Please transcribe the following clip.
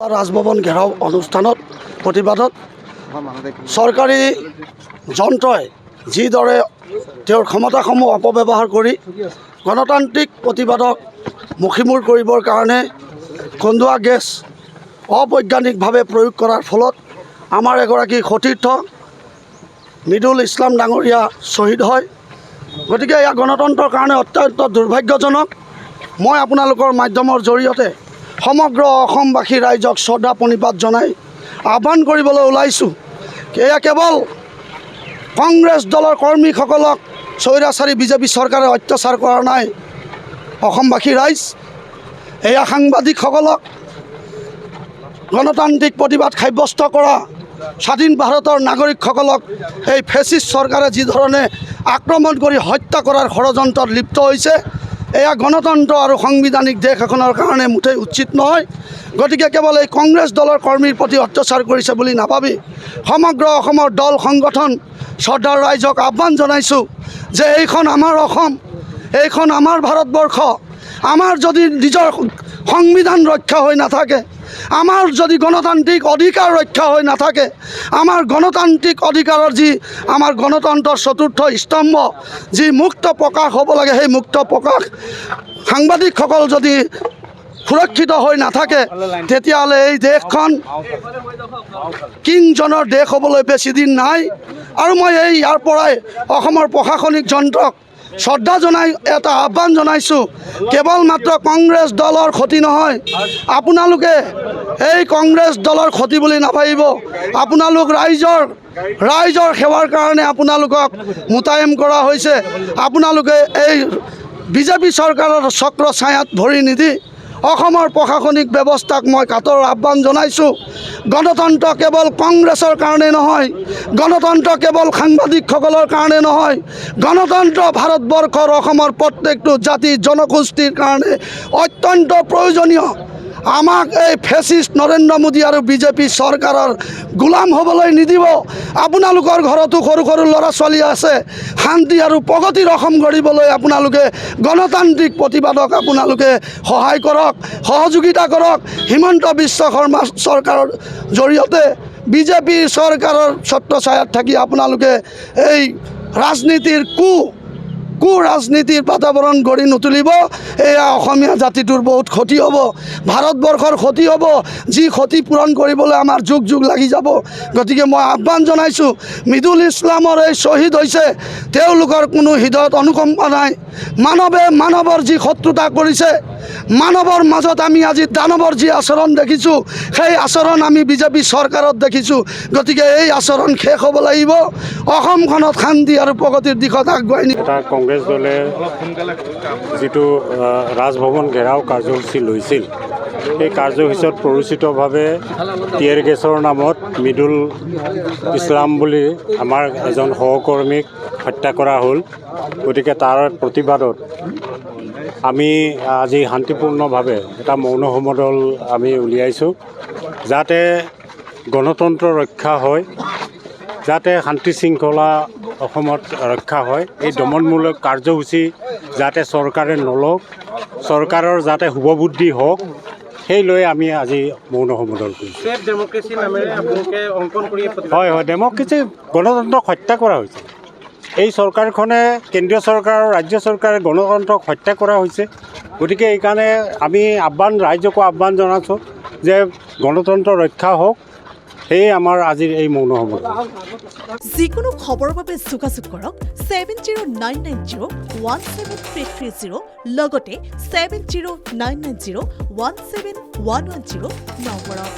ৰাজভৱন ঘেৰাও অনুষ্ঠানত প্ৰতিবাদত চৰকাৰী যন্ত্ৰই যিদৰে তেওঁৰ ক্ষমতাসমূহ অপব্যৱহাৰ কৰি গণতান্ত্ৰিক প্ৰতিবাদক মুখিমূৰ কৰিবৰ কাৰণে কন্দুৱা গেছ অবৈজ্ঞানিকভাৱে প্ৰয়োগ কৰাৰ ফলত আমাৰ এগৰাকী সতীৰ্থ মৃদুল ইছলাম ডাঙৰীয়া শ্বহীদ হয়। গতিকে এয়া গণতন্ত্ৰৰ কাৰণে অত্যন্ত দুৰ্ভাগ্যজনক। মই আপোনালোকৰ মাধ্যমৰ জৰিয়তে সমগ্ৰ অসমবাসী ৰাইজক শ্ৰদ্ধা প্ৰণিপাত জনাই আহ্বান কৰিবলৈ ওলাইছোঁ। এয়া কেৱল কংগ্ৰেছ দলৰ কৰ্মীসকলক স্বৈৰাচাৰী বিজেপি চৰকাৰে অত্যাচাৰ কৰা নাই। অসমবাসী ৰাইজ, এয়া সাংবাদিকসকলক গণতান্ত্ৰিক প্ৰতিবাদ সাব্যস্ত কৰা স্বাধীন ভাৰতৰ নাগৰিকসকলক এই ফেচিষ্ট চৰকাৰে যি ধৰণে আক্ৰমণ কৰি হত্যা কৰাৰ ষড়যন্ত্ৰত লিপ্ত হৈছে, এয়া গণতন্ত্ৰ আৰু সাংবিধানিক দেশ এখনৰ কাৰণে মুঠেই উচিত নহয়। গতিকে কেৱল এই কংগ্ৰেছ দলৰ কৰ্মীৰ প্ৰতি অত্যাচাৰ কৰিছে বুলি নাভাবি সমগ্ৰ অসমৰ দল সংগঠন শ্ৰদ্ধাৰ ৰাইজক আহ্বান জনাইছোঁ যে এইখন আমাৰ অসম, এইখন আমাৰ ভাৰতবৰ্ষ। আমাৰ যদি নিজৰ সংবিধান ৰক্ষা হৈ নাথাকে, আমাৰ যদি গণতান্ত্ৰিক অধিকাৰ ৰক্ষা হৈ নাথাকে, আমাৰ গণতান্ত্ৰিক অধিকাৰৰ যি আমাৰ গণতন্ত্ৰৰ চতুৰ্থ স্তম্ভ যি মুক্ত প্ৰকাশ হ'ব লাগে, সেই মুক্ত প্ৰকাশ সাংবাদিকসকল যদি সুৰক্ষিত হৈ নাথাকে, তেতিয়াহ'লে এই দেশখন কিংজনৰ দেশ হ'বলৈ বেছি দিন নাই। আৰু মই ইয়াৰ পৰাই অসমৰ প্ৰশাসনিক যন্ত্ৰক শ্ৰদ্ধা জনাই এটা আহ্বান জনাইছোঁ, কেৱল মাত্ৰ কংগ্ৰেছ দলৰ ক্ষতি নহয়, আপোনালোকে এই কংগ্ৰেছ দলৰ ক্ষতি বুলি নাভাবিব। আপোনালোক ৰাইজৰ সেৱাৰ কাৰণে আপোনালোকক মোতায়েন কৰা হৈছে। আপোনালোকে এই বিজেপি চৰকাৰৰ চক্ৰ ছায়াত ভৰি নিদি অসমৰ প্ৰশাসনিক ব্যৱস্থাক মই কাটৰ আহ্বান জনাইছোঁ। গণতন্ত্ৰ কেৱল কংগ্ৰেছৰ কাৰণে নহয়, গণতন্ত্ৰ কেৱল সাংবাদিকসকলৰ কাৰণে নহয়, গণতন্ত্ৰ ভাৰতবৰ্ষৰ অসমৰ প্ৰত্যেকটো জাতি জনগোষ্ঠীৰ কাৰণে অত্যন্ত প্ৰয়োজনীয়। আমাক এই ফেচিষ্ট নৰেন্দ্ৰ মোদী আৰু বিজেপি চৰকাৰৰ গোলাম হ'বলৈ নিদিব। আপোনালোকৰ ঘৰতো সৰু সৰু ল'ৰা ছোৱালী আছে, শান্তি আৰু প্ৰগতিৰ অসম গঢ়িবলৈ আপোনালোকে গণতান্ত্ৰিক প্ৰতিবাদক আপোনালোকে সহায় কৰক, সহযোগিতা কৰক। হিমন্ত বিশ্ব শৰ্মা চৰকাৰৰ জৰিয়তে বিজেপি চৰকাৰৰ ছত্ৰছায়াত থাকি আপোনালোকে এই ৰাজনীতিৰ ৰাজনীতিৰ বাতাবৰণ গঢ়ি নুতুলিব। এয়া অসমীয়া জাতিটোৰ বহুত ক্ষতি হ'ব, ভাৰতবৰ্ষৰ ক্ষতি হ'ব, যি ক্ষতি পূৰণ কৰিবলৈ আমাৰ যুগ যুগ লাগি যাব। গতিকে মই আহ্বান জনাইছোঁ, মৃদুল ইছলামৰ এই শ্বহীদ হৈছে, তেওঁলোকৰ কোনো হৃদয়ত অনুকম্পা নাই। মানৱে মানৱৰ যি শত্ৰুতা কৰিছে, মানৱৰ মাজত আমি আজি দানৱৰ যি আচৰণ দেখিছোঁ, সেই আচৰণ আমি বিজেপি চৰকাৰত দেখিছোঁ। গতিকে এই আচৰণ শেষ হ'ব লাগিব। অসমখনত শান্তি আৰু প্ৰগতিৰ দিশত আগুৱাই নি কংগ্ৰেছ দলে যিটো ৰাজভৱন ঘেৰাও কাৰ্যসূচী লৈছিল, সেই কাৰ্যসূচীত প্ৰৰোচিতভাৱে টিয়াৰ গেছৰ নামত মৃদুল ইছলাম বুলি আমাৰ এজন সহকৰ্মীক হত্যা কৰা হ'ল। গতিকে তাৰ প্ৰতিবাদত আমি আজি শান্তিপূৰ্ণভাৱে এটা মৌন সমদল আমি উলিয়াইছোঁ, যাতে গণতন্ত্ৰ ৰক্ষা হয়, যাতে শান্তি শৃংখলা অসমত ৰক্ষা হয়। এই দমনমূলক কাৰ্যসূচী যাতে চৰকাৰে নলওক, চৰকাৰৰ যাতে শুভবুদ্ধি হওক, সেই লৈ আমি আজি মৌন সমদল কৰিছোঁ। হয়, ডেমক্ৰেচি গণতন্ত্ৰক হত্যা কৰা হৈছে। এই চৰকাৰখনে, কেন্দ্ৰীয় চৰকাৰ আৰু ৰাজ্য চৰকাৰে গণতন্ত্ৰক হত্যা কৰা হৈছে। গতিকে এইকাৰণে আমি ৰাইজকো আহ্বান জনাইছোঁ যে গণতন্ত্ৰ ৰক্ষা হওক। সেয়ে আমাৰ আজিৰ এই মৌন সমদল। যিকোনো খবৰৰ বাবে যোগাযোগ কৰক 7099017330 লগতে 7099017110 নম্বৰত।